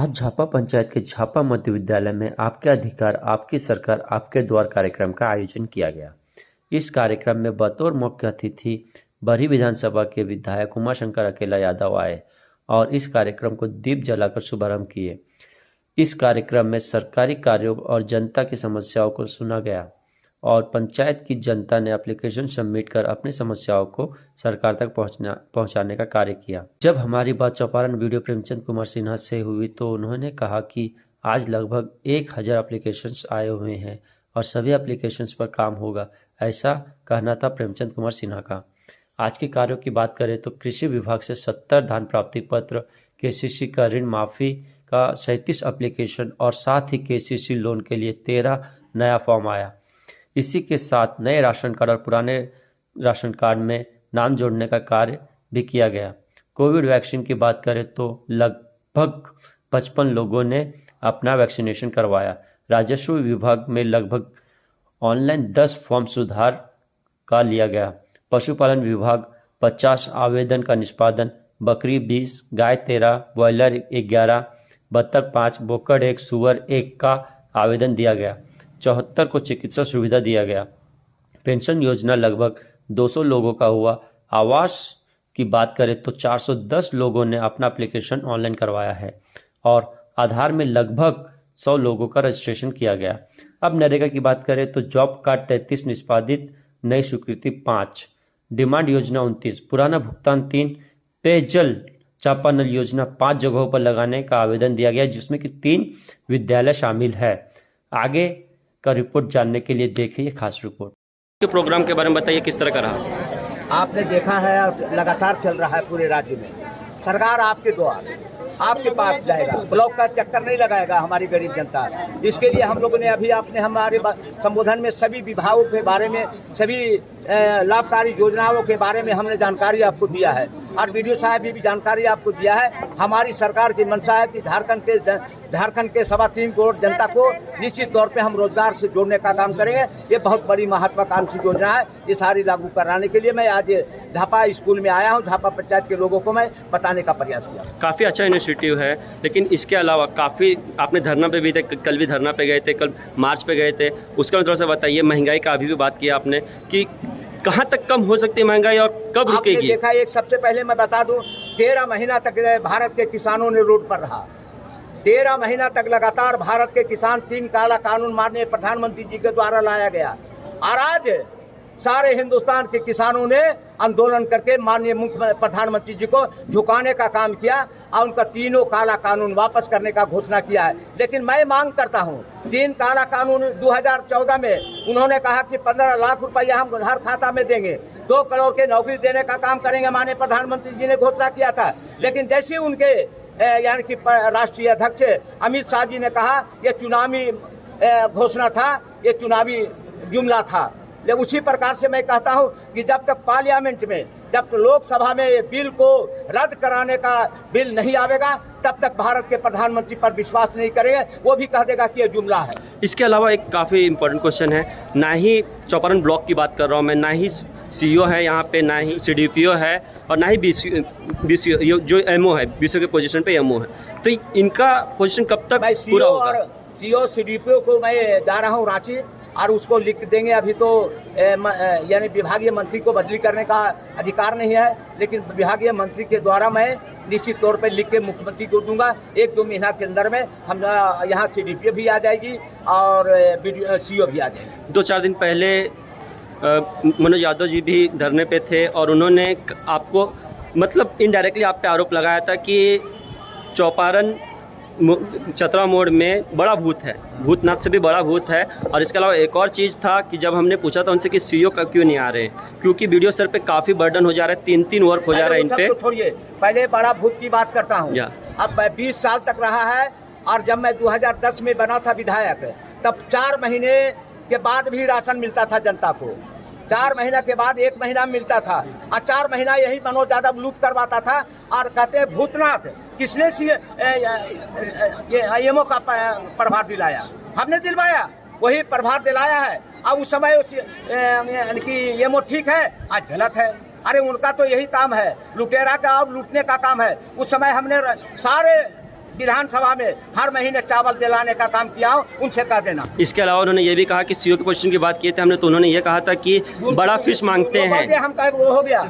आज झापा पंचायत के झापा मध्य विद्यालय में आपके अधिकार आपकी सरकार आपके द्वार कार्यक्रम का आयोजन किया गया। इस कार्यक्रम में बतौर मुख्य अतिथि बरही विधानसभा के विधायक उमाशंकर अकेला यादव आए और इस कार्यक्रम को दीप जलाकर शुभारंभ किए। इस कार्यक्रम में सरकारी कार्यों और जनता की समस्याओं को सुना गया और पंचायत की जनता ने एप्लीकेशन सबमिट कर अपनी समस्याओं को सरकार तक पहुंचाने का कार्य किया। जब हमारी बात चौपारण वीडियो प्रेमचंद कुमार सिन्हा से हुई तो उन्होंने कहा कि आज लगभग 1000 एप्लीकेशंस आए हुए हैं और सभी एप्लीकेशंस पर काम होगा, ऐसा कहना था प्रेमचंद कुमार सिन्हा का। आज के कार्यों की बात करें तो कृषि विभाग से 70 धान प्राप्ति पत्र, केसीसी का ऋण माफी का 37 एप्लीकेशन और साथ ही केसीसी लोन के लिए 13 नया फॉर्म आया। इसी के साथ नए राशन कार्ड और पुराने राशन कार्ड में नाम जोड़ने का कार्य भी किया गया। कोविड वैक्सीन की बात करें तो लगभग 55 लोगों ने अपना वैक्सीनेशन करवाया। राजस्व विभाग में लगभग ऑनलाइन 10 फॉर्म सुधार का लिया गया। पशुपालन विभाग 50 आवेदन का निष्पादन, बकरी 20, गाय 13, ब्रॉयलर 11, बत्तख 5, बोकड़ 1, सुअर 1 का आवेदन दिया गया। 74 को चिकित्सा सुविधा दिया गया। पेंशन योजना लगभग 200 लोगों का हुआ। आवास की बात करें तो 410 लोगों ने अपना एप्लीकेशन ऑनलाइन करवाया है और आधार में लगभग 100 लोगों का रजिस्ट्रेशन किया गया। अब नरेगा की बात करें तो जॉब कार्ड 33 निष्पादित, नई स्वीकृति 5, डिमांड योजना 29, पुराना भुगतान 3, पेयजल चापानल योजना 5 जगहों पर लगाने का आवेदन दिया गया, जिसमें कि 3 विद्यालय शामिल है। आगे का रिपोर्ट जानने के लिए देखिए खास रिपोर्ट। के प्रोग्राम के बारे में बताइए, किस तरह का रहा? आपने देखा है लगातार चल रहा है पूरे राज्य में। सरकार आपके द्वार आपके पास जाएगा, ब्लॉक का चक्कर नहीं लगाएगा हमारी गरीब जनता। इसके लिए हम लोगों ने अभी आपने हमारे संबोधन में सभी विभागों के बारे में, सभी लाभकारी योजनाओं के बारे में हमने जानकारी आपको दिया है और वीडियो साहब भी जानकारी आपको दिया है। हमारी सरकार की मंशा है कि झारखंड के 3.25 करोड़ जनता को निश्चित तौर पे हम रोजगार से जोड़ने का काम करेंगे। ये बहुत बड़ी महत्वाकांक्षी योजना है। ये सारी लागू कराने के लिए मैं आज झापा स्कूल में आया हूँ। झापा पंचायत के लोगों को मैं बताने का प्रयास किया। काफ़ी अच्छा इनिशिएटिव है, लेकिन इसके अलावा काफ़ी आपने धरना पे भी थे, कल भी धरना पे गए थे, कल मार्च पे गए थे, उसका थोड़ा सा बताइए। महंगाई का अभी भी बात किया आपने कि कहाँ तक कम हो सकती है महंगाई और कब रुकेगी? देखा, एक सबसे पहले मैं बता दूं, 13 महीना तक भारत के किसानों ने रोड पर रहा। 13 महीना तक लगातार भारत के किसान 3 काला कानून माननीय प्रधानमंत्री जी के द्वारा लाया गया और आज सारे हिंदुस्तान के किसानों ने आंदोलन करके माननीय प्रधानमंत्री जी को झुकाने का काम किया और उनका 3 काला कानून वापस करने का घोषणा किया है। लेकिन मैं मांग करता हूं, 3 काला कानून 2014 में उन्होंने कहा कि 15 लाख रुपया हम हर खाता में देंगे, 2 करोड़ के नौकरी देने का काम करेंगे, माननीय प्रधानमंत्री जी ने घोषणा किया था। लेकिन जैसे उनके यानी कि राष्ट्रीय अध्यक्ष अमित शाह जी ने कहा ये चुनावी घोषणा था, ये चुनावी जुमला था। लेकिन उसी प्रकार से मैं कहता हूं कि जब तक पार्लियामेंट में, जब तक लोकसभा में बिल को रद्द कराने का बिल नहीं आवेगा, तब तक भारत के प्रधानमंत्री पर विश्वास नहीं करेंगे। वो भी कह देगा कि ये जुमला है। इसके अलावा एक काफ़ी इम्पोर्टेंट क्वेश्चन है, ना ही चौपारण ब्लॉक की बात कर रहा हूँ मैं, ना ही सीईओ है यहाँ पे, ना ही सीडीपीओ है और ना ही बीसीओ जो एमओ है, बीसीओ के पोजीशन पे एमओ है। तो इनका पोजीशन कब तक पूरा होगा? और सीईओ सीडीपीओ को मैं जा रहा हूँ रांची और उसको लिख देंगे। अभी तो यानी विभागीय मंत्री को बदली करने का अधिकार नहीं है, लेकिन विभागीय मंत्री के द्वारा मैं निश्चित तौर पर लिख के मुख्यमंत्री को दूंगा। 1-2 महीना के अंदर में हम यहाँ सीडीपीओ भी आ जाएगी और सीईओ भी आ जाएगी। 2-4 दिन पहले मनोज यादव जी भी धरने पे थे और उन्होंने आपको मतलब इनडायरेक्टली आप पे आरोप लगाया था कि चौपारण चतरा मोड़ में बड़ा भूत है, भूतनाथ से भी बड़ा भूत है। और इसके अलावा एक और चीज़ था कि जब हमने पूछा था उनसे कि सीईओ का क्यों नहीं आ रहे, क्योंकि वीडियो सर पे काफ़ी बर्डन हो जा रहा है, 3-3 वर्क हो जा रहा है इन पे। छोड़िए, पहले बड़ा भूत की बात करता हूँ। अब 20 साल तक रहा है और जब मैं 2010 में बना था विधायक, तब 4 महीने के बाद भी राशन मिलता था जनता को। 4 महीना के बाद 1 महीना मिलता था और 4 महीना यही मनोज यादव लूट करवाता था और कहते हैं भूतनाथ। किसने एमओ का प्रभार दिलाया? हमने दिलवाया, वही प्रभार दिलाया है। अब उस समय यानी कि एमओ ठीक है, आज गलत है। अरे उनका तो यही काम है, लुटेरा का और लूटने का काम है। उस समय हमने सारे विधानसभा में हर महीने चावल दिलाने का काम किया हूँ, उनसे कह देना। इसके अलावा उन्होंने ये भी कहा कि सीओ की पोजीशन की बात किए थे हमने, तो उन्होंने ये कहा था कि बड़ा फिश मांगते हैं। हम कहे वो हो गया,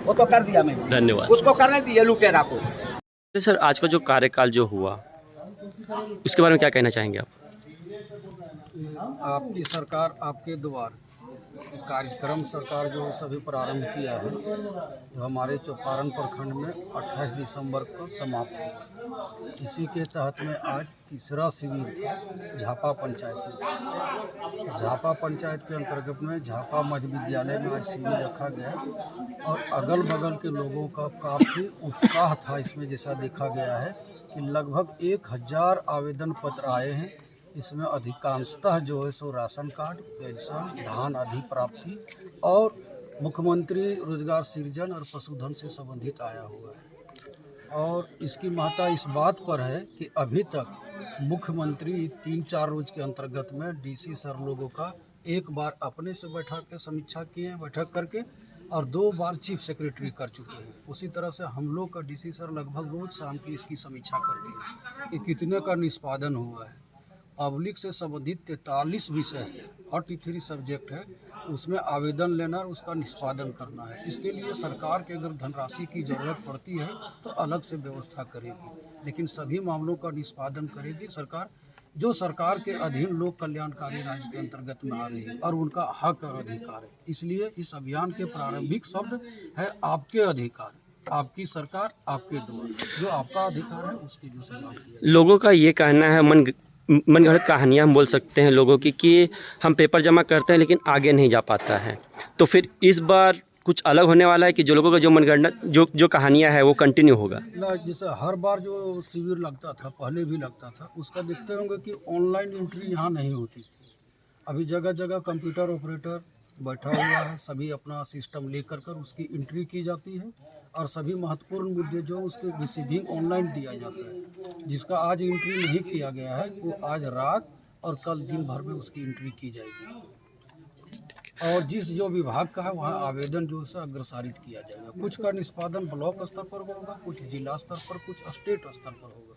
वो तो कर दिया मैंने। धन्यवाद। उसको करने दिए लुटेरा को। सर, आज का जो कार्यकाल जो हुआ उसके बारे में क्या कहना चाहेंगे आप? आपकी सरकार आपके द्वार कार्यक्रम सरकार जो सभी प्रारंभ किया है, जो हमारे चौपारण प्रखंड में 28 दिसंबर को समाप्त हुआ। इसी के तहत में आज तीसरा शिविर था झापा पंचायत में। झापा पंचायत के अंतर्गत में झापा मध्य विद्यालय में आज शिविर रखा गया और अगल बगल के लोगों का काफ़ी उत्साह था इसमें। जैसा देखा गया है कि लगभग 1000 आवेदन पत्र आए हैं। इसमें अधिकांशतः जो है सो राशन कार्ड, पेंशन, धान आदि प्राप्ति और मुख्यमंत्री रोजगार सृजन और पशुधन से संबंधित आया हुआ है। और इसकी महत्ता इस बात पर है कि अभी तक मुख्यमंत्री 3-4 रोज के अंतर्गत में डीसी सर लोगों का एक बार अपने से बैठक के समीक्षा किए हैं, बैठक करके, और 2 बार चीफ सेक्रेटरी कर चुके हैं। उसी तरह से हम लोग का डीसी सर लगभग रोज शाम की इसकी समीक्षा करते हैं कि कितने का निष्पादन हुआ है। पब्लिक से संबंधित 43 विषय है, 43 सब्जेक्ट है, उसमें आवेदन लेना और उसका निष्पादन करना है। इसके लिए सरकार के अगर धनराशि की ज़रूरत पड़ती है तो अलग से व्यवस्था करेगी, लेकिन सभी मामलों का निष्पादन करेगी सरकार, जो सरकार के अधीन लोक कल्याणकारी राज्य के अंतर्गत में आ रही है और उनका हक और अधिकार है। इसलिए इस अभियान के प्रारंभिक शब्द है आपके अधिकार, आपकी सरकार आपके द्वार, जो आपका अधिकार है उसकी जो समाप्ति है। लोगों का ये कहना है, मनगढ़ंत कहानियाँ हम बोल सकते हैं लोगों की, कि हम पेपर जमा करते हैं लेकिन आगे नहीं जा पाता है। तो फिर इस बार कुछ अलग होने वाला है कि जो लोगों का जो मनगढ़ंत जो कहानियाँ है वो कंटिन्यू होगा? ना, जैसे हर बार जो शिविर लगता था, पहले भी लगता था, उसका देखते होंगे कि ऑनलाइन एंट्री यहाँ नहीं होती थी। अभी जगह जगह कंप्यूटर ऑपरेटर बैठा हुआ है, सभी अपना सिस्टम लेकर कर उसकी एंट्री की जाती है और सभी महत्वपूर्ण मुद्दे जो उसके रिसीविंग ऑनलाइन दिया जाता है। जिसका आज एंट्री नहीं किया गया है वो आज रात और कल दिन भर में उसकी एंट्री की जाएगी। और जिस जो विभाग का है वहाँ आवेदन जो है अग्रसारित किया जाएगा। कुछ का निष्पादन ब्लॉक स्तर पर होगा, कुछ जिला स्तर पर, कुछ स्टेट स्तर पर होगा।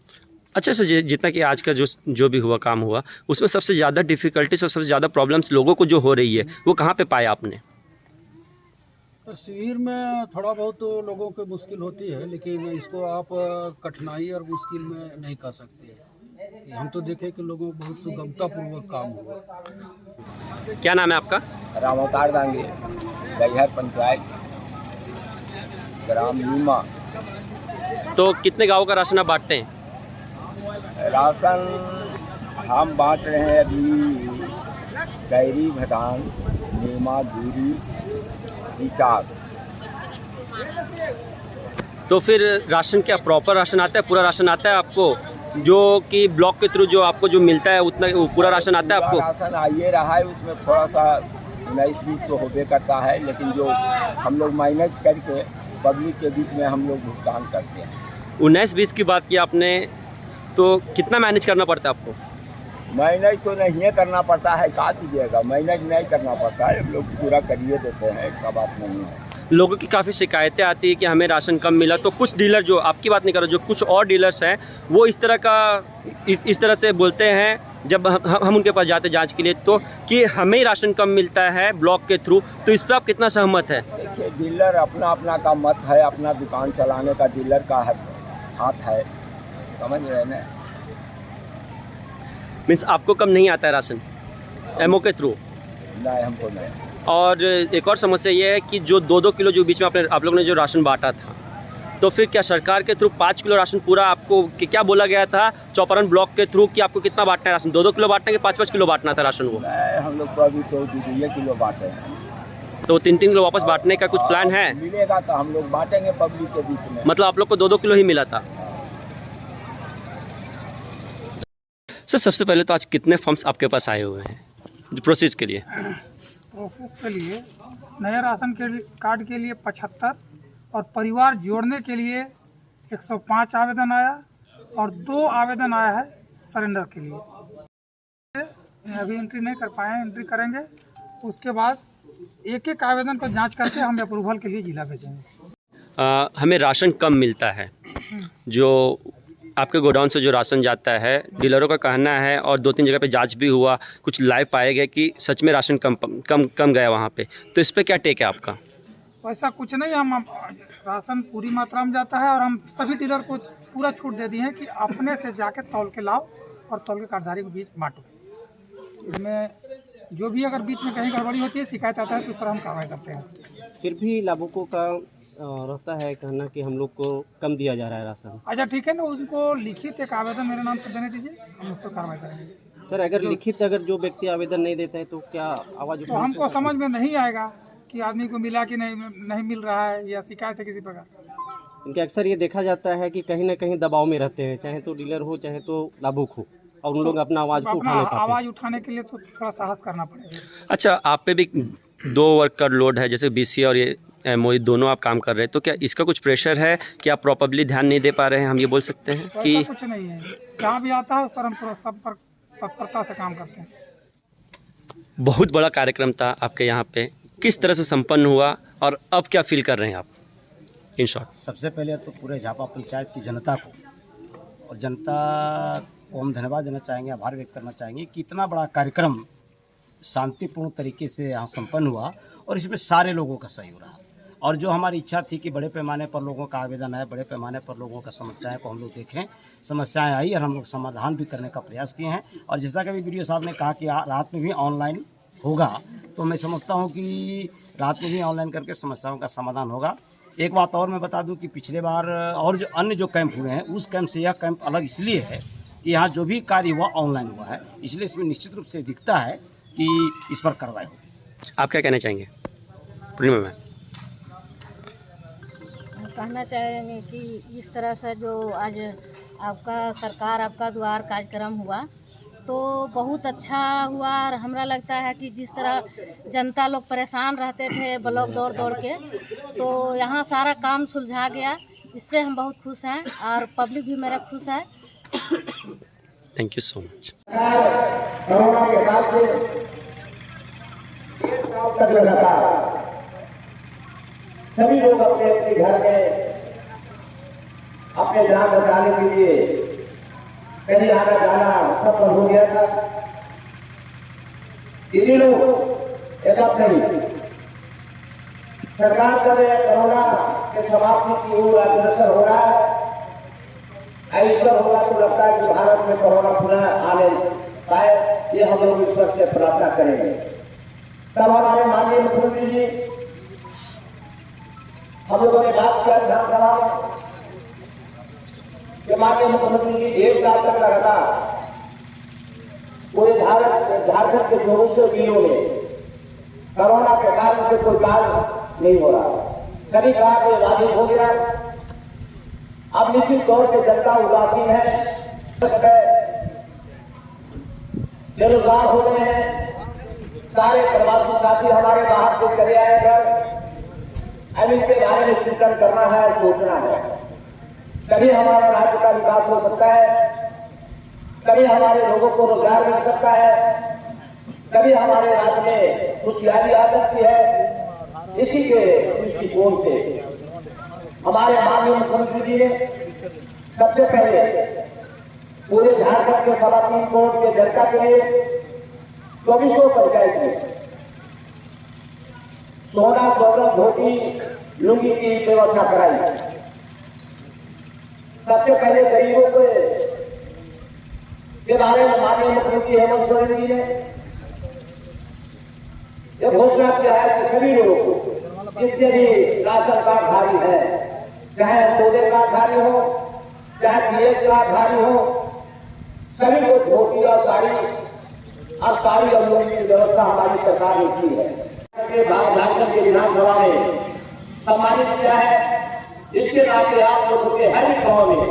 अच्छा सर, जितना कि आज का जो भी हुआ काम हुआ, उसमें सबसे ज़्यादा डिफ़िकल्टीज और सबसे ज़्यादा प्रॉब्लम्स लोगों को जो हो रही है वो कहाँ पे पाया आपने? शिविर में थोड़ा बहुत तो लोगों को मुश्किल होती है, लेकिन इसको आप कठिनाई और मुश्किल में नहीं कह सकते। हम तो देखें कि लोगों को बहुत सुगमतापूर्वक काम हुआ। क्या नाम है आपका? रामोतार दांगे, गैहर पंचायत, ग्राम नीमा। तो कितने गाँव का राशन आप बांटते हैं? राशन हम बांट रहे हैं अभी कैरी, भदान, नीमा, दूरी, रिचार्ज। तो फिर राशन क्या प्रॉपर राशन आता है, पूरा राशन आता है आपको, जो कि ब्लॉक के थ्रू जो आपको जो मिलता है उतना पूरा राशन आता है आपको? राशन आइए रहा है, उसमें थोड़ा सा 19-20 तो होबे करता है, लेकिन जो हम लोग मैनेज करके पब्लिक के बीच में हम लोग भुगतान करते हैं। 19-20 की बात की आपने, तो कितना मैनेज करना पड़ता है आपको? मैनेज तो नहीं करना पड़ता है, का दीजिएगा, मैनेज नहीं करना पड़ता है, हम लोग पूरा करिए देते हैं, ऐसा बात नहीं है। लोगों की काफ़ी शिकायतें आती है कि हमें राशन कम मिला, तो कुछ डीलर, जो आपकी बात नहीं कर रहा, जो कुछ और डीलर्स हैं वो इस तरह से बोलते हैं जब हम उनके पास जाते जांच के लिए, तो कि हमें ही राशन कम मिलता है ब्लॉक के थ्रू। तो इस पर आप कितना सहमत है? देखिए, डीलर अपना अपना का मत है, अपना दुकान चलाने का डीलर का हाथ है, समझ रहे हैं ना। मीन्स आपको कम नहीं आता है राशन एमओ के थ्रू? नहीं, हमको नहीं। और एक और समस्या ये है कि जो 2-2 किलो जो बीच में आप लोगों ने जो राशन बांटा था, तो फिर क्या सरकार के थ्रू 5 किलो राशन पूरा आपको क्या बोला गया था चौपारण ब्लॉक के थ्रू कि आपको कितना बांटना है राशन? 2-2 किलो बांटना है कि 5-5 किलो बांटना था राशन? वो हम लोग को अभी तो 2 किलो बांटे हैं, तो 3-3 किलो वापस बांटने का कुछ प्लान है? मिलेगा तो हम लोग बांटेंगे पब्लिक के बीच में। मतलब आप लोग को 2-2 किलो ही मिला था? सर, सबसे पहले तो आज कितने फॉर्म्स आपके पास आए हुए हैं प्रोसेस के लिए? प्रोसेस के लिए नए राशन कार्ड के लिए 75 और परिवार जोड़ने के लिए 105 आवेदन आया और 2 आवेदन आया है सरेंडर के लिए। अभी एंट्री नहीं कर पाए, एंट्री करेंगे, उसके बाद एक एक आवेदन को जांच करके हम अप्रूवल के लिए जिला भेजेंगे। हमें राशन कम मिलता है, जो आपके गोडाउन से जो राशन जाता है, डीलरों का कहना है और 2-3 जगह पे जांच भी हुआ, कुछ लाइव पाए गए कि सच में राशन कम गया वहाँ पे, तो इस पे क्या टेक है आपका? वैसा कुछ नहीं, हम राशन पूरी मात्रा में जाता है और हम सभी डीलर को पूरा छूट दे दिए हैं कि अपने से जाके तौल के लाओ और तौल के कार्डधारी के बीच बांटो। इसमें जो भी अगर बीच में कहीं गड़बड़ी होती है, शिकायत आता है तो उस पर हम कार्रवाई करते हैं। फिर भी लाभुकों का रहता है कहना कि हम लोग को कम दिया जा रहा है राशन। अच्छा ठीक है ना, उनको लिखित एक आवेदन मेरे नाम से देने दीजिए, हम उस पर कार्रवाई करेंगे। सर अगर लिखित अगर जो व्यक्ति आवेदन नहीं देता है तो क्या आवाज़ तो हमको समझ में नहीं आएगा कि आदमी को मिला कि नहीं मिल रहा है या शिकायत है किसी प्रकार। इनके अक्सर ये देखा जाता है कि कहीं ना कहीं दबाव में रहते हैं, चाहे तो डीलर हो चाहे तो लाभुक हो, और उन लोग अपना आवाज़ को आवाज़ उठाने के लिए तो थोड़ा साहस करना पड़ेगा। अच्छा, आप पे भी 2 वर्कर लोड है, जैसे BCA और ये MOE दोनों आप काम कर रहे हैं, तो क्या इसका कुछ प्रेशर है कि आप प्रॉपर्ली ध्यान नहीं दे पा रहे हैं, हम ये बोल सकते हैं कि? कुछ नहीं है, जहाँ भी आता है उस पर हम पूरा सब पर तत्परता से काम करते हैं। बहुत बड़ा कार्यक्रम था आपके यहाँ पे, किस तरह से संपन्न हुआ और अब क्या फील कर रहे हैं आप इन शॉर्ट? सबसे पहले तो पूरे झापा पंचायत की जनता को और जनता को हम धन्यवाद देना चाहेंगे, आभार व्यक्त करना चाहेंगे कि इतना बड़ा कार्यक्रम शांतिपूर्ण तरीके से यहाँ संपन्न हुआ और इसमें सारे लोगों का सहयोग रहा। और जो हमारी इच्छा थी कि बड़े पैमाने पर लोगों का आवेदन आए, बड़े पैमाने पर लोगों का समस्याएं को हम लोग देखें, समस्याएं आई और हम लोग समाधान भी करने का प्रयास किए हैं। और जैसा कि वीडियो साहब ने कहा कि रात में भी ऑनलाइन होगा, तो मैं समझता हूँ कि रात में भी ऑनलाइन करके समस्याओं का समाधान होगा। एक बात और मैं बता दूं कि पिछले बार और जो अन्य जो कैंप हुए हैं उस कैंप से यह कैंप अलग इसलिए है कि यहाँ जो भी कार्य हुआ ऑनलाइन हुआ है, इसलिए इसमें निश्चित रूप से दिखता है कि इस पर कार्रवाई हो। आप क्या कहना चाहेंगे पूर्णिमा मैम? कहना चाहेंगे कि इस तरह से जो आज आपका सरकार आपका द्वार कार्यक्रम हुआ तो बहुत अच्छा हुआ। और हमरा लगता है कि जिस तरह जनता लोग परेशान रहते थे ब्लॉक दौड़ के, तो यहाँ सारा काम सुलझा गया। इससे हम बहुत खुश हैं और पब्लिक भी मेरा खुश है। Thank you so much. Corona के बाद से 1 साल तक लगातार सभी लोग अपने अपने घर में अपने जान बचाने के लिए कहीं आना जाना सब बंद हो गया था। इन्हीं लोग एकदम नहीं, सरकार का कोरोना के समाप्ति की ओर अग्रसर हो रहा है। ऐसा होगा तो लगता है कि भारत में कोरोना पुनः आने पाए, ये हम लोग ईश्वर से प्रार्थना करेंगे। तब हमारे माननीय मुख्यमंत्री जी हम लोगों ने बात किया विधानसभा में कि माननीय मुख्यमंत्री जी 1 साल तक लगातार पूरे झारखंड के 200 जिलों में कोरोना के कारण से कोई कार्य नहीं हो रहा, सभी कार्य बाधित हो गया। अब निश्चित तौर पर जनता उदासीन है, बेरोजगार हो गए हैं, सारे प्रवासी साथी हमारे बाहर से चले आए घर। अब इनके बारे में चिंतन करना है, सोचना है, तभी हमारे राज्य का विकास हो सकता है, तभी हमारे लोगों को रोजगार मिल सकता है, तभी हमारे राज्य में खुशहाली आ सकती है। इसी के दृष्टिकोण से हमारे माननीय मुख्यमंत्री जी ने सबसे पहले पूरे झारखंड के 3.25 करोड़ के जनता के लिए 2400 पंचायत में सोना स्वर्ण धोती लुंगी की व्यवस्था कराई। सबसे पहले गरीबों के बारे में माननीय मुख्यमंत्री हेमंत सोरेन जी ने यह घोषणा किया है कि सभी लोगों को जितने भी राशन कार्डधारी है, चाहे सोने कार्डधारी हो चाहे PF कार्डधारी हो, सभी को धोती और साड़ी और लुंगी की व्यवस्था हमारी सरकार ने की है। झारखंड के विधानसभा में सम्मानित किया है। इसके नाते आप लोगों के हर गांव में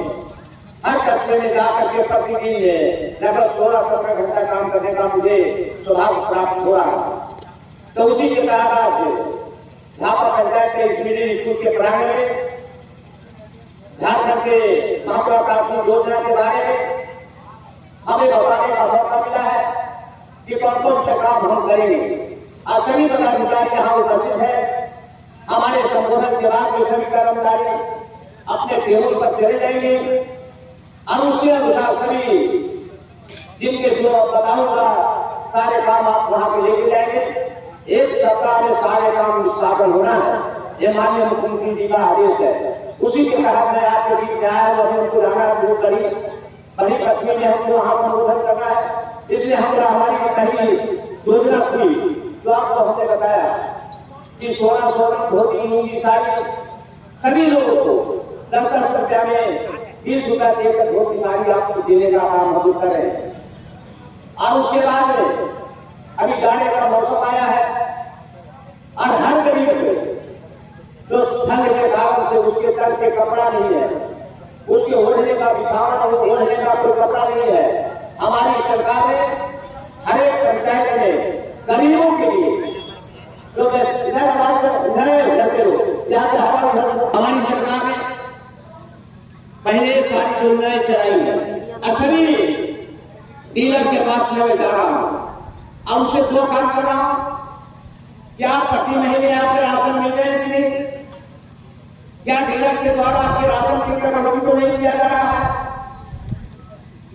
हर कस्बे में जाकर के प्रतिदिन लगभग 16-17 घंटा काम करने का मुझे सौभाग्य प्राप्त हो रहा है। तो उसी के तहत आज झापा पंचायत के इस मिडिल स्कूल के प्रांगण में झारखंड के महत्वाकांक्षी योजना के बारे में हमें बताने का मौका मिला है कि कौन से काम हम करेंगे। आज सभी पदाधिकारी यहाँ उपस्थित है। हमारे संबोधन के बाद में सभी कर्मचारी अपने टेबल पर चले जाएंगे और उसके अनुसार सभी जिनके जो बताऊंगा सारे काम आप वहां पे लेके जाएंगे। एक सप्ताह में सारे काम निष्पादन होना है, ये माननीय मुख्यमंत्री जी का आदेश है। उसी के तहत मैं आपके बीच में आया हूँ। हमको जाना है जो बड़ी कश्मीर में हमको वहां संबोधन करना है, इसलिए हमारी पहली योजना थी जो आपको हमने बताया कि 16 धोती लूंगी साड़ी सभी लोगों को 10-10 रुपया में 20 रुपया देकर धोती साड़ी आपको देने का काम हम करें। और उसके बाद अभी जाने का मौसम आया है और हर गरीब जो ठंड के कारण से उसके तन के कपड़ा नहीं है, उसके ओढ़ने का बिछावन ओढ़ने का कोई कपड़ा नहीं है। हमारी सरकार ने हर एक पंचायत में गरीबों के लिए जो हमारी सरकार ने पहले सारी योजनाएं चलाई है और सभी डीलर के पास मैं जा रहा हूं और उससे 2 काम कर रहा हूं। क्या प्रति महीने आपके राशन मिल रहे हैं कि नहीं? क्या डीलर के द्वारा आपके राशन की कटौती को नहीं किया जा रहा है?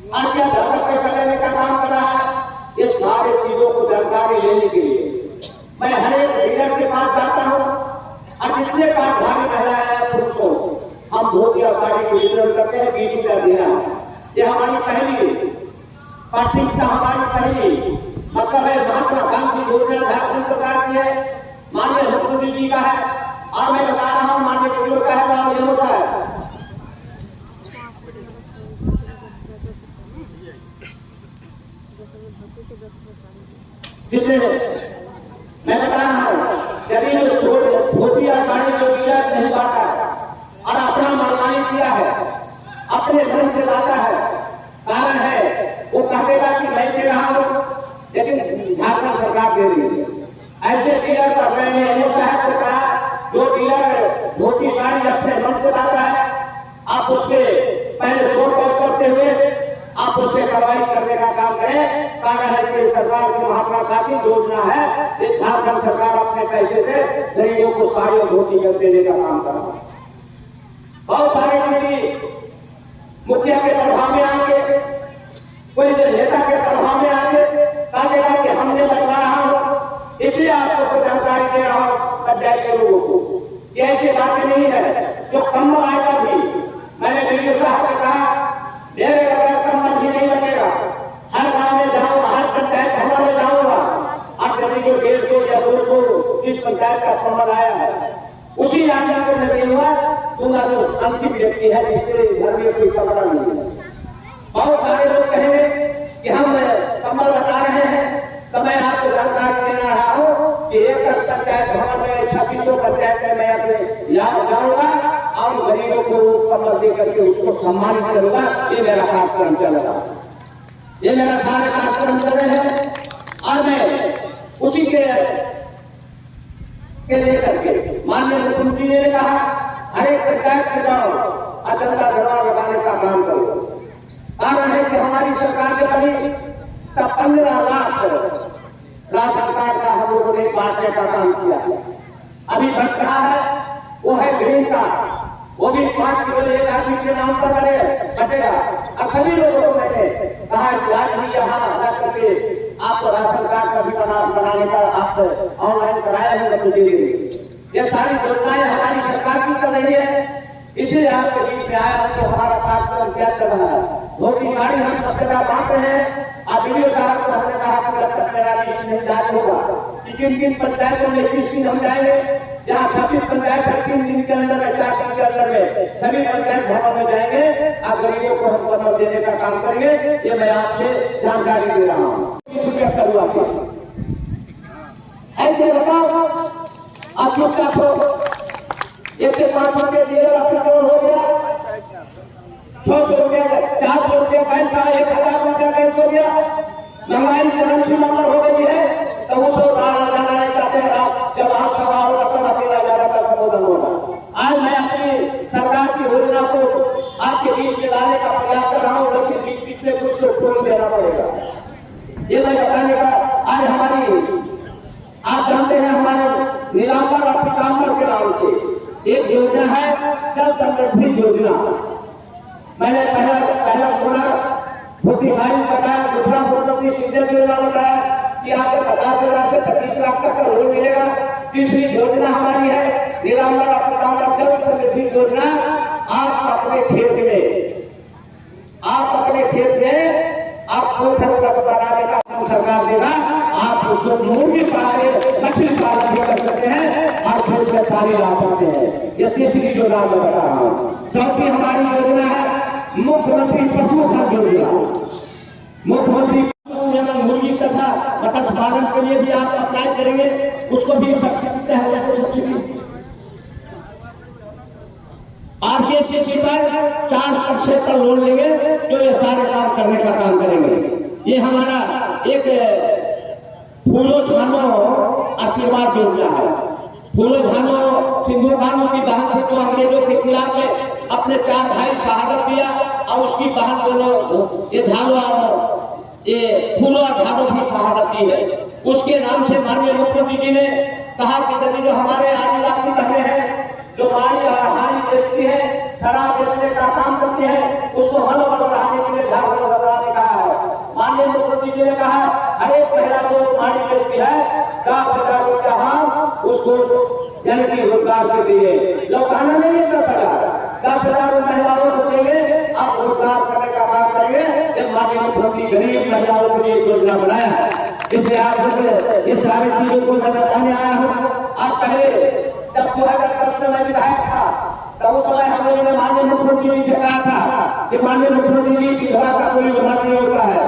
और क्या ज्यादा पैसा लेने का काम कर रहा है? ये सारी चीजों को जानकारी लेने के लिए मैं हर एक डीलर के पास जाता हूँ और जितने काम भारी महिलाएं हैं पुरुषों हम धोतिया साड़ी को वितरण करते हैं, 20 रुपया देना है। ये हमारी पहली प्राथमिकता, हमारी पहली मतलब है महात्मा गांधी योजना झारखंड सरकार की है, माननीय मुख्यमंत्री जी का है और मैं बता रहा हूँ माननीय बुजुर्ग का है और यह का है। जितने मैं बता रहा हूँ यदि धोती या साड़ी जो डीलर नहीं बांटा है और अपना मनमानी किया है, अपने धन से लाता है, कारण है वो कहेगा कि मैं दे रहा हूँ लेकिन झारखंड सरकार दे रही है। ऐसे डीलर पर मैंने एमओ साहब को कहा जो डीलर धोती साड़ी अपने मन से लाता है आप उसके पहले 100 करते हुए आप उस पर कार्रवाई करने का काम करें। कारण है कि सरकार की महत्वाकांक्षी योजना है, ये झारखंड सरकार अपने पैसे से गरीबों को साड़ी और धोती देने का काम कर रहा है। बहुत सारे किसी मुखिया के प्रभाव में आके कोई नेता के प्रभाव में आके कहेगा कि हमने बनवा रहा हूं, इसलिए आपको कुछ जानकारी दे रहा हूं पंचायत के लोगों को। ये ऐसी बातें नहीं है जो कम आएगा भी। मैंने वीडियो साहब से कहा मेरे अगर कम भी नहीं लगेगा, हर गांव में जाऊंगा, हर पंचायत भवन में जाऊंगा और यदि जो 150 या 200 इस पंचायत का कमल आया है उसी आज्ञा को मैं दूंगा जो अंतिम व्यक्ति है जिसके घर में कोई कमरा नहीं है। बहुत सारे लोग कहेंगे कि हम कमल बता रहे हैं, तो मैं आपको जानकारी दे रहा हूँ कि एक पंचायत भवन में 2600 पंचायत में मैं अपने यहाँ जाऊंगा और गरीबों को कमल दे करके उसको सम्मानित करूंगा। ये मेरा कार्यक्रम चल रहा है, ये मेरा सारे कार्यक्रम चल रहे हैं और मैं उसी के लेकर के माननीय मुख्यमंत्री ने कहा हर एक पंचायत में जाओ और जनता दरबार लगाने का काम करो। कारण है कि हमारी सरकार ने बनी तब 15 लाख राशन कार्ड का हम लोगों ने बांटने का काम किया। अभी बच रहा है वो है ग्रीन कार्ड, वो भी 5 किलो एक आदमी के नाम पर बटेगा। और सभी लोगों को मैंने कहा कि आज भी यहाँ ला करके आपको राशन कार्ड का भी बनाने का आप ऑनलाइन कराया है तो दे देंगे। ये सारी योजनाएं हमारी सरकार की चल रही है, इसलिए आपके बीच में आया कि हमारा कार्यक्रम क्या चल रहा है। धोती साड़ी हम सब जगह बांट रहे हैं। आप वीडियो साहब को हमने कहा कि जब तक मेरा लिस्ट नहीं जारी होगा कि किन पंचायतों में 21 दिन हम जाएंगे, जहाँ 26 पंचायत है 3 दिन के अंदर में 4 दिन के अंदर में सभी पंचायत भवन में जाएंगे और गरीबों को हम कमल देने का काम करेंगे। ये मैं आपसे जानकारी दे रहा हूँ। 20 रुपया करूँ आपको ऐसे बताओ आप लोग क्या एक 5 रुपये डीजल पेट्रोल हो गया, 600 रुपया 400 रुपया बैंक का 1000 रुपया गैस हो गया। महंगाई चरम सीमा पर हो गई है तो उसको जाना नहीं चाहते। जब आप सभा होगा तब अकेला जा रहा का संबोधन होगा। आज मैं अपनी सरकार की योजना को आपके बीच में लाने का प्रयास कर रहा हूँ, लेकिन बीच बीच में कुछ तो खोल देना पड़ेगा। ये मैं बताने का आज हमारी आप जानते हैं हमारे नीलांबर और पीतांबर के नाम से एक योजना है जल संरक्षण योजना। मैंने पहला बोला मोतिहारी बताया, दूसरा मुख्यमंत्री सिंधिया योजना बताया कि आपको 50,000 से 25 लाख तक का लोन मिलेगा। तीसरी योजना हमारी है निरामर अपना जल समृद्धि योजना। आप अपने खेत में आपको बनाने का काम सरकार देगा। आप उसको मुर्गी पाले, मछली पालन भी कर सकते हैं और खेत में पानी ला सकते हैं। ये तीसरी योजना मैं बता रहा हूँ। चौथी हमारी योजना है मुख्यमंत्री पशुधन योजना। मुख्यमंत्री मुर्गी तथा मत्स्य पालन के लिए भी आप अप्लाई करेंगे, उसको भी सब्सिडी आरकेसीसी पर 4% का लोन लेंगे, जो ये सारे काम करने का काम करेंगे। ये हमारा एक फूलो झानो आशीर्वाद योजना है। फूलो झानो सिंधु कानून की बहन से जो अंग्रेजों के खिलाफ में अपने 4 भाई शहादत दिया और उसकी बहन दोनों ये झालो और ये फूलो झानो भी शहादत दी है। उसके नाम से माननीय मुख्यमंत्री जी ने कहा कि यदि जो हमारे आदिवासी बहने हैं जो हानि बेचती है, शराब बेचने का काम करती है, उसको मनोबल बढ़ाने के लिए झारखंड सरकार ने कहा है। माननीय मुख्यमंत्री जी ने कहा हर एक महिला जो हानि बेचती है 10,000 रुपया हम उसको यानी कि रोजगार के दिए। लौटाना नहीं है 10,000 महिलाओं को देंगे, आप रोजगार करने का काम करेंगे। ये माननीय मुख्यमंत्री गरीब महिलाओं के लिए योजना बनाया है। इसलिए आप ये सारी चीजों को मैं बताने आया हूँ। आप पहले जब 2010 में विधायक था तब उस समय हम लोगों ने माननीय मुख्यमंत्री जी से कहा था कि माननीय मुख्यमंत्री जी विधवा का कोई उम्र नहीं होता है,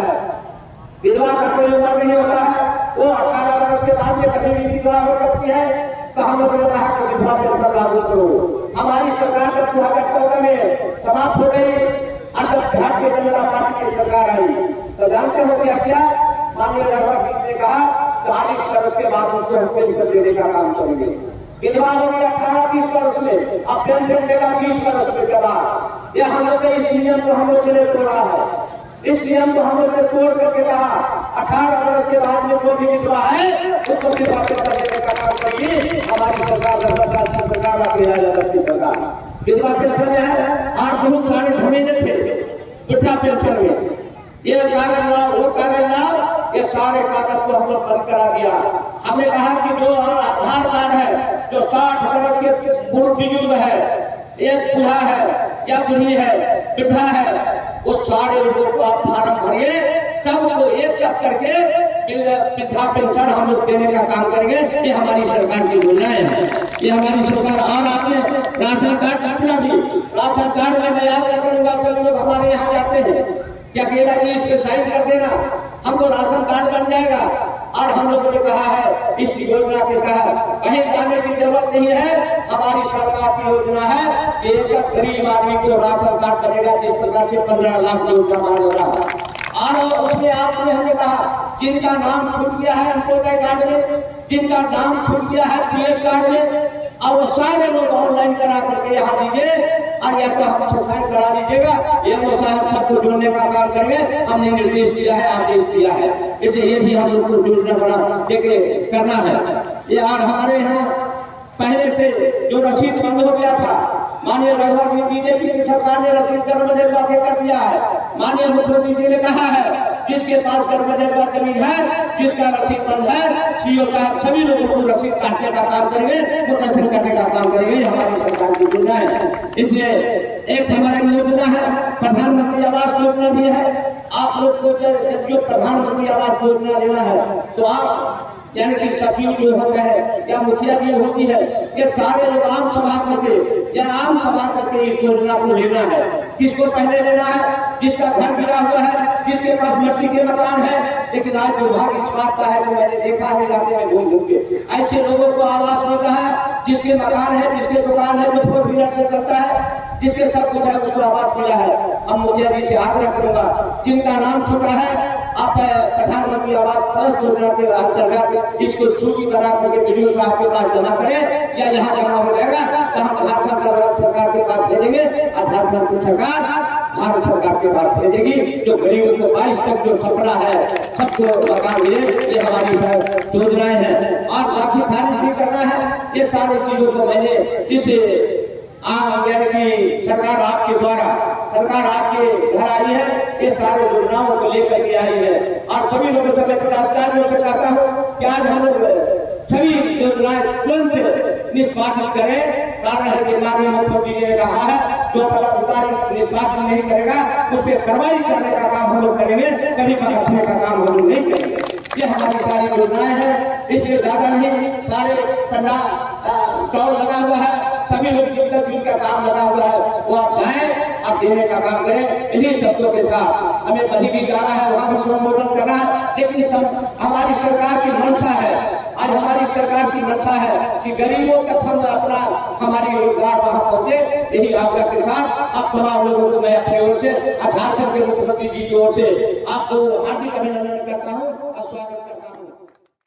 विधवा का कोई उम्र नहीं होता है, वो 18 वर्ष के बाद में कभी भी विधवा हो सकती है। तो हम लोगों ने कहा कि विधवा पेंशन लागू करो। हमारी सरकार जब 2014 में समाप्त हो गई और जब भारतीय जनता पार्टी की सरकार आई तो जानते हो क्या माननीय राष्ट्रपति ने कहा 40 वर्ष के बाद उसको हम पेंशन देने का काम करेंगे। विधवा होगी 18-20 वर्ष में, अब पेंशन देगा 20 वर्ष के बाद। यह हम लोग इस नियम को हम लोगों ने तोड़ा है। इस नियम को हम लोग ने तोड़ करके कहा 18 वर्ष के बाद में जो भी विधवा है उसको विधवा पेंशन देने का काम करेगी हमारी सरकार, सरकार की सरकार। विधवा पेंशन है आज बहुत सारे झमेले थे वृद्धा पेंशन में, ये कागज लाओ वो कागज लाओ, ये सारे कागज को हम लोग बंद करा दिया। हमने कहा कि जो आधार कार्ड है, जो 60 वर्ष के बुजुर्ग है, एक बूढ़ा है या बूढ़ी है, वृद्धा है, वो सारे लोगों को आप फार्म भरिए, सबको एक करके वृद्धा पेंशन हम लोग देने का काम करेंगे। ये हमारी सरकार की योजनाएं हैं, ये हमारी सरकार। और आपने राशन कार्ड अपना भी राशन कार्ड में मैं याद रखूंगा, सभी लोग हमारे यहाँ जाते हैं क्या केला जी इस पे साइन कर देना, हमको राशन कार्ड बन जाएगा। और हम लोगों ने कहा है इस योजना के तहत कहीं जाने की जरूरत नहीं है, हमारी सरकार की योजना है कि एक गरीब आदमी को राशन कार्ड बनेगा, जिस प्रकार से 15 लाख लोगों का मांग हो रहा है। और उसमें आपने हमने कहा जिनका नाम छूट गया है अंत्योदय कार्ड में, जिनका नाम छूट गया है पीएच कार्ड में, और वो सारे लोग ऑनलाइन करा करके यहाँ दीजिए और या तो हमसे साइन करा दीजिएगा, ये साहब सबको जोड़ने का काम करेंगे। हमने निर्देश दिया है, आदेश दिया है, इसलिए ये भी हम लोग को योजना बना देके करना है। ये और हमारे यहाँ पहले से जो रसीद बंद हो गया था, माननीय रघुवर बीजेपी की सरकार ने रसीद कर्मजरवा के कर दिया है। माननीय मुख्यमंत्री जी ने कहा है जिसके पास कर्मजरवा जमीन है, जिसका रसीद बंद है, सीओ साहब सभी लोगों को रसीद काटने का काम करेंगे, मुकम्मल करने का काम करेंगे। हमारी सरकार की योजना है। इसलिए एक हमारी योजना है प्रधानमंत्री आवास योजना भी है। आप लोग को जो प्रधानमंत्री आवास योजना लेना है तो आप यानी कि सचिव जो होता है या मुखिया जी होती है, ये सारे लोग आम सभा करके इस योजना को लेना है। किसको पहले लेना है? जिसका घर गिरा हुआ है, जिसके पास मिट्टी के मकान है। लेकिन आज दुर्भाग्य इस बात का है कि मैंने देखा है इलाके में घूम घूम के ऐसे लोगों को आवास मिल रहा है, जिसके मकान है, जिसके दुकान है, जो 4 व्हीलर से चलता है, जिसके सब कुछ है, उसको आवास मिला है। हम मुखिया जी से आग्रह करूंगा जिनका नाम छुपा है आप प्रधानमंत्री आवास परस योजना के अंतर्गत इसको सूची बना करके वीडियो साहब के पास जमा करें या यहाँ जमा हो जाएगा तो हम झारखंड सरकार के पास भेजेंगे और झारखंड की सरकार भारत सरकार के पास भेजेगी। जो गरीबों को 22 तक जो सपना है सबको मकान मिले, ये हमारी योजनाएं हैं। और बाकी खारिज भी करना है। ये सारी चीजों को मैंने इस यानी कि सरकार आपके द्वारा सरकार आपके घर आई है, ये सारे योजनाओं को लेकर के आई है। और सभी लोगों से मैं पदाधिकारियों से कहता हूँ कि आज हम लोग सभी योजनाएं तुरंत निष्पादित करें। कारण है कि माननीय मुख्यमंत्री जी ने कहा है, जो पदाधिकारी निष्पादित नहीं करेगा उस पर कार्रवाई करने का काम हम लोग करेंगे, कभी बख्शने का काम हम लोग नहीं करेंगे। ये हमारी सारी योजनाएं हैं, इसलिए ज्यादा नहीं, सारे पंडा स्टॉल लगा हुआ है, सभी लोग जिनका काम लगा हुआ है वो आप जाएं, आप देने का काम करें। इन्हीं शब्दों के साथ हमें कहीं भी जाना है, वहाँ भी संबोधन करना है, लेकिन हमारी सरकार की मंशा है, आज हमारी सरकार की मंशा है कि गरीबों तक हम अपना हमारी रोजगार वहाँ पहुँचे। यही आग्रह के साथ आप तमाम लोगों को मैं अपनी ओर से, झारखंड के मुख्यमंत्री जी की ओर से आपको हार्दिक अभिनंदन करता हूँ।